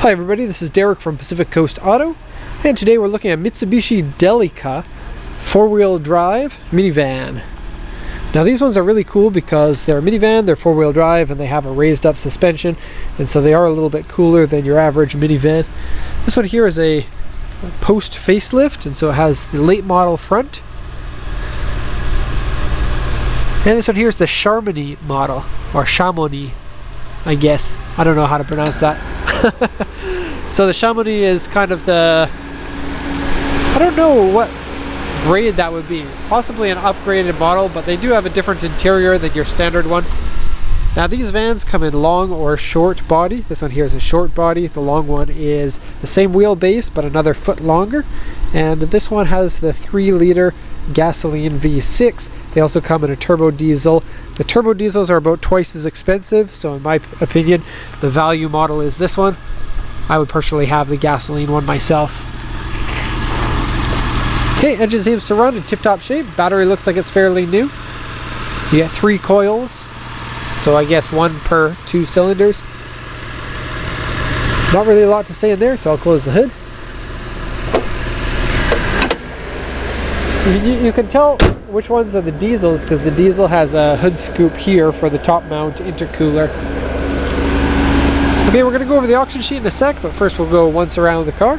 Hi everybody, this is Derek from Pacific Coast Auto, and today we're looking at Mitsubishi Delica 4-wheel drive minivan. Now these ones are really cool because they're a minivan, they're 4-wheel drive, and they have a raised up suspension, and so they are a little bit cooler than your average minivan. This one here is a post facelift, and so it has the late model front. And this one here is the Chamonix model, or Chamonix, I guess. I don't know how to pronounce that. So the Chamonix is kind of the, I don't know what grade that would be. Possibly an upgraded model, but they do have a different interior than your standard one. Now these vans come in long or short body. This one here is a short body. The long one is the same wheelbase but another foot longer. And this one has the 3-liter gasoline V6. They also come in a turbo diesel. The turbo diesels are about twice as expensive, so in my opinion the value model is this one. I would personally have the gasoline one myself. Okay, engine seems to run in tip-top shape. Battery looks like it's fairly new. You get 3 coils, so I guess 1 per 2 cylinders. Not really a lot to say in there, so I'll close the hood. You can tell which ones are the diesels because the diesel has a hood scoop here for the top mount intercooler. Okay, we're going to go over the auction sheet in a sec, but first we'll go once around the car.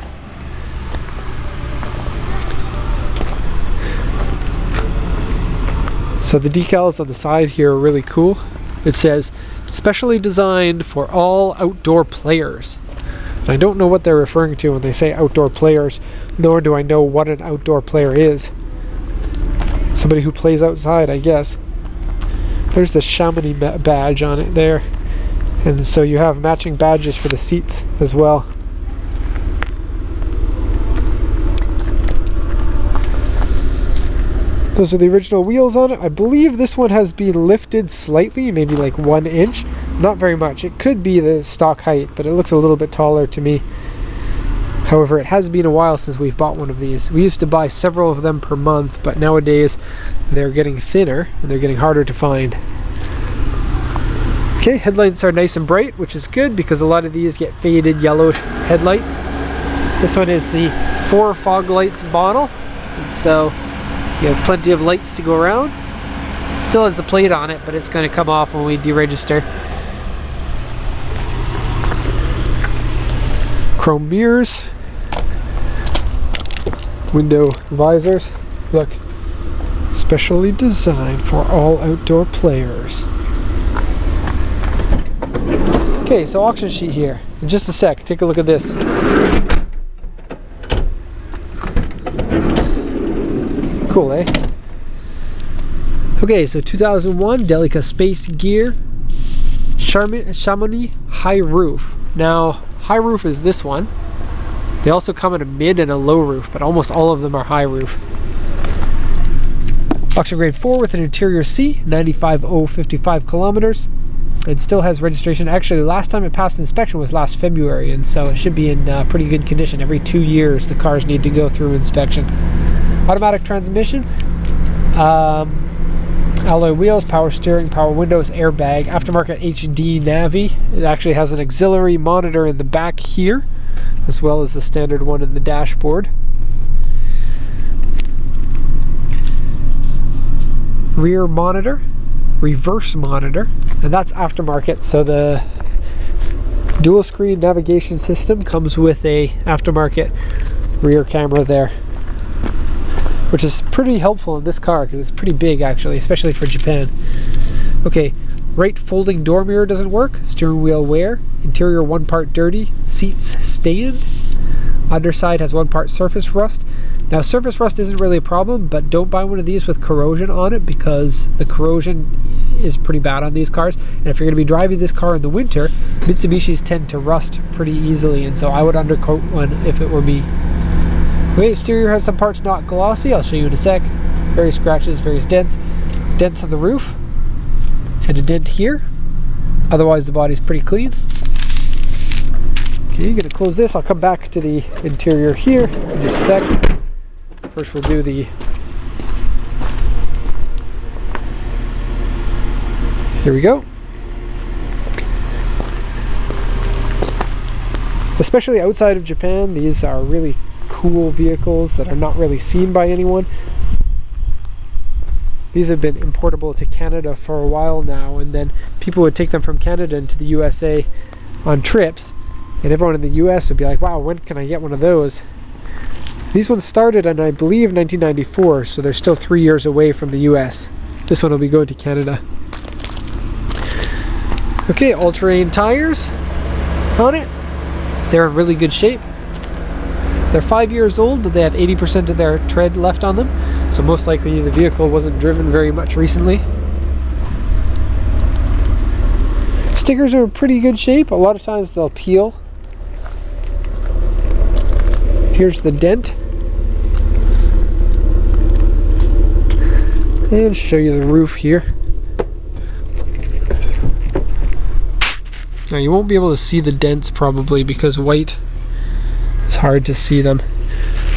So the decals on the side here are really cool. It says, specially designed for all outdoor players. And I don't know what they're referring to when they say outdoor players, nor do I know what an outdoor player is. Somebody who plays outside, I guess. There's the Chamonix badge on it there. And so you have matching badges for the seats as well. Those are the original wheels on it. I believe this one has been lifted slightly, maybe like 1 inch. Not very much. It could be the stock height, but it looks a little bit taller to me. However, it has been a while since we've bought one of these. We used to buy several of them per month, but nowadays they're getting thinner and they're getting harder to find. Okay, headlights are nice and bright, which is good because a lot of these get faded yellow headlights. This one is the 4 fog lights model, and so you have plenty of lights to go around. Still has the plate on it, but it's going to come off when we deregister. Chrome mirrors. Window visors. Look. Specially designed for all outdoor players. Okay, so auction sheet here. In just a sec, take a look at this. Cool, eh? Okay, so 2001 Delica Space Gear Chamonix high roof. Now, high roof is this one. They also come in a mid and a low roof, but almost all of them are high roof. Auction grade 4 with an interior C, 95055 kilometers. It still has registration. Actually, last time it passed inspection was last February, and so it should be in pretty good condition. Every 2 years the cars need to go through inspection. Automatic transmission, alloy wheels, power steering, power windows, airbag, aftermarket HD Navi. It actually has an auxiliary monitor in the back here, as well as the standard one in the dashboard. Rear monitor, reverse monitor, and that's aftermarket, so the dual screen navigation system comes with a aftermarket rear camera there, which is pretty helpful in this car because it's pretty big actually, especially for Japan. Okay, right folding door mirror doesn't work, steering wheel wear, interior 1 part dirty, seats stained, underside has 1 part surface rust. Now surface rust isn't really a problem, but don't buy one of these with corrosion on it because the corrosion is pretty bad on these cars, and if you're going to be driving this car in the winter, Mitsubishis tend to rust pretty easily, and so I would undercoat one if it were me. Okay, exterior has some parts not glossy, I'll show you in a sec. Various scratches, various dents. Dents on the roof, and a dent here. Otherwise the body's pretty clean. Okay, you're going to close this. I'll come back to the interior here in just a sec. First we'll do the... Here we go. Especially outside of Japan, these are really cool vehicles that are not really seen by anyone. These have been importable to Canada for a while now, and then people would take them from Canada into the USA on trips, and everyone in the US would be like, wow, when can I get one of those? These ones started in, I believe, 1994, so they're still 3 years away from the US. This one will be going to Canada. Okay, all-terrain tires on it. They're in really good shape. They're 5 years old, but they have 80% of their tread left on them, so most likely the vehicle wasn't driven very much recently. Stickers are in pretty good shape. A lot of times they'll peel. Here's the dent. And show you the roof here. Now you won't be able to see the dents probably because white is hard to see them.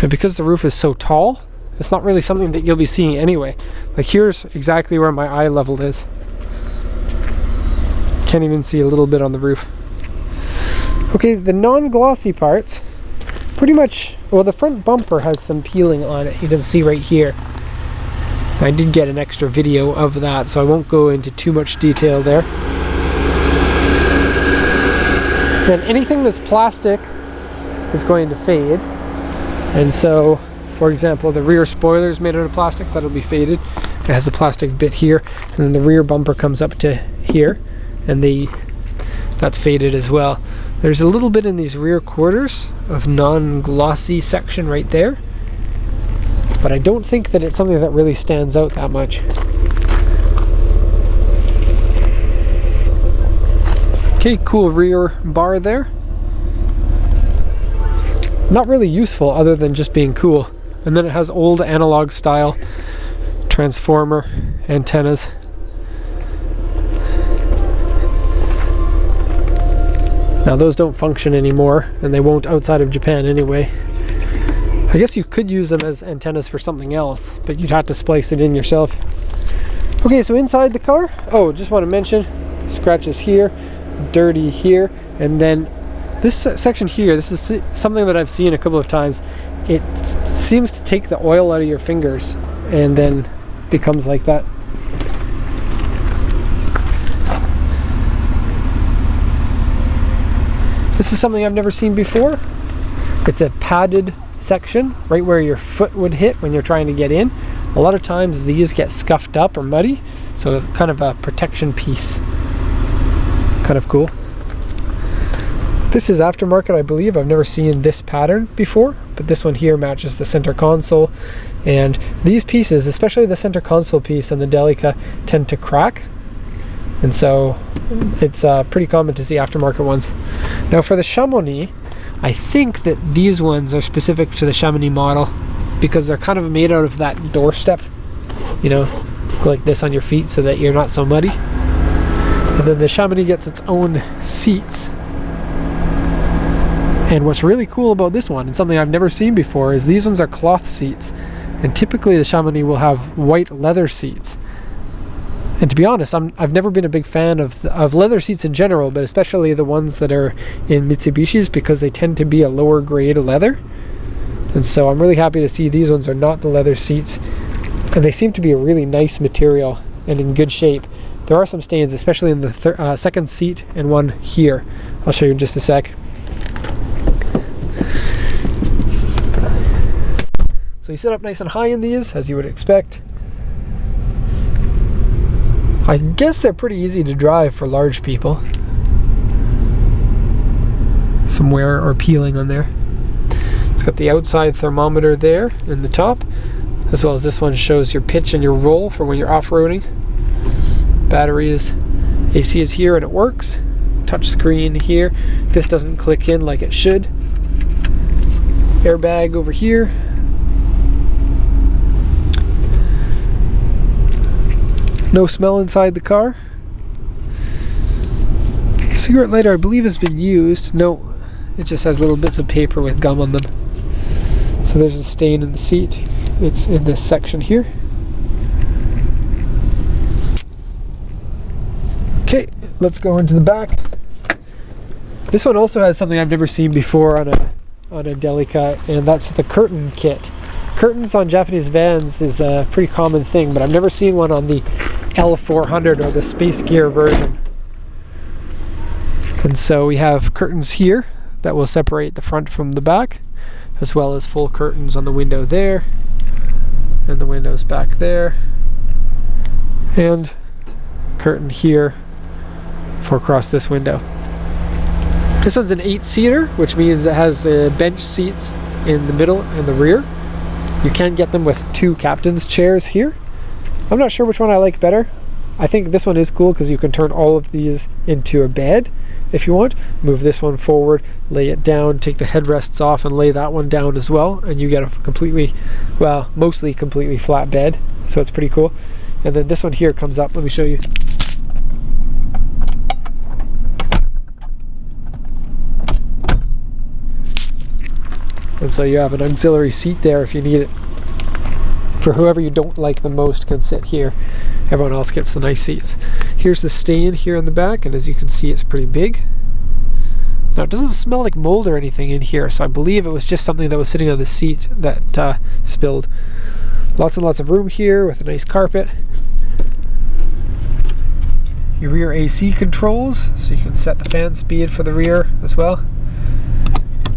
And because the roof is so tall, it's not really something that you'll be seeing anyway. Like here's exactly where my eye level is. Can't even see a little bit on the roof. Okay, the non-glossy parts, pretty much, well, the front bumper has some peeling on it. You can see right here. I did get an extra video of that, so I won't go into too much detail there. Then anything that's plastic is going to fade. And so, for example, the rear spoiler is made out of plastic, that'll be faded. It has a plastic bit here, and then the rear bumper comes up to here, and that's faded as well. There's a little bit in these rear quarters of non-glossy section right there, but I don't think that it's something that really stands out that much. Okay, cool rear bar there. Not really useful other than just being cool. And then it has old analog style transformer antennas. Now those don't function anymore, and they won't outside of Japan anyway. I guess you could use them as antennas for something else, but you'd have to splice it in yourself. Okay, so inside the car, oh, just want to mention, scratches here, dirty here, and then this section here, this is something that I've seen a couple of times. It seems to take the oil out of your fingers and then becomes like that. This is something I've never seen before. It's a padded section right where your foot would hit when you're trying to get in. A lot of times these get scuffed up or muddy, so kind of a protection piece. Kind of cool. This is aftermarket, I believe. I've never seen this pattern before, but this one here matches the center console. And these pieces, especially the center console piece and the Delica, tend to crack. And so it's pretty common to see aftermarket ones. Now for the Chamonix, I think that these ones are specific to the Chamonix model because they're kind of made out of that doorstep. You know, go like this on your feet so that you're not so muddy. And then the Chamonix gets its own seats. And what's really cool about this one, and something I've never seen before, is these ones are cloth seats. And typically the Chamonix will have white leather seats. And to be honest, I've never been a big fan of leather seats in general, but especially the ones that are in Mitsubishis because they tend to be a lower grade leather. And so I'm really happy to see these ones are not the leather seats. And they seem to be a really nice material and in good shape. There are some stains, especially in the second seat and one here. I'll show you in just a sec. So you sit up nice and high in these, as you would expect. I guess they're pretty easy to drive for large people. Some wear or peeling on there. It's got the outside thermometer there in the top, as well as this one shows your pitch and your roll for when you're off-roading. Battery is, AC is here and it works. Touch screen here. This doesn't click in like it should. Airbag over here. No smell inside the car. Cigarette lighter I believe has been used. No, it just has little bits of paper with gum on them. So there's a stain in the seat. It's in this section here. Okay, let's go into the back. This one also has something I've never seen before on a Delica, and that's the curtain kit. Curtains on Japanese vans is a pretty common thing, but I've never seen one on the L400 or the Space Gear version. And so we have curtains here that will separate the front from the back, as well as full curtains on the window there, and the windows back there, and curtain here for across this window. This one's an 8-seater, which means it has the bench seats in the middle and the rear. You can get them with 2 captain's chairs here. I'm not sure which one I like better. I think this one is cool because you can turn all of these into a bed if you want. Move this one forward, lay it down, take the headrests off and lay that one down as well, and you get a completely, well, mostly completely flat bed, so it's pretty cool. And then this one here comes up. Let me show you. And so you have an auxiliary seat there if you need it. For whoever you don't like the most can sit here. Everyone else gets the nice seats. Here's the stand here in the back, and as you can see, it's pretty big. Now, it doesn't smell like mold or anything in here, so I believe it was just something that was sitting on the seat that spilled. Lots and lots of room here with a nice carpet. Your rear AC controls, so you can set the fan speed for the rear as well.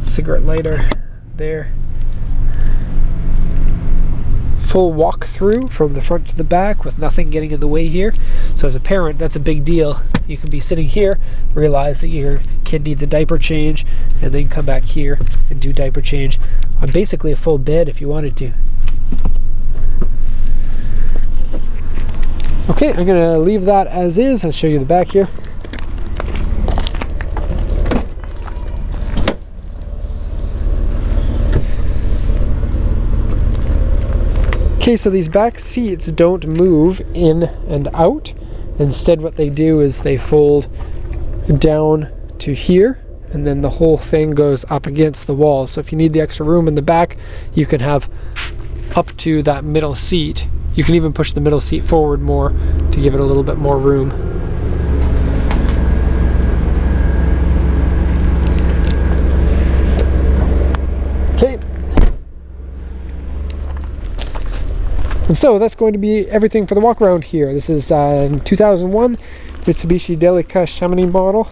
Cigarette lighter there. Full walk-through from the front to the back with nothing getting in the way here. So as a parent, that's a big deal. You can be sitting here, realize that your kid needs a diaper change, and then come back here and do diaper change on basically a full bed if you wanted to. Okay, I'm gonna leave that as is. I'll show you the back here. Okay, so these back seats don't move in and out. Instead, what they do is they fold down to here, and then the whole thing goes up against the wall. So if you need the extra room in the back, you can have up to that middle seat. You can even push the middle seat forward more to give it a little bit more room. Okay. And so that's going to be everything for the walk around here. This is 2001 Mitsubishi Delica Chamonix model,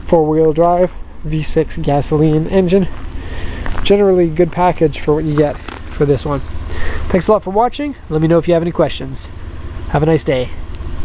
4-wheel drive, V6 gasoline engine. Generally good package for what you get for this one. Thanks a lot for watching. Let me know if you have any questions. Have a nice day.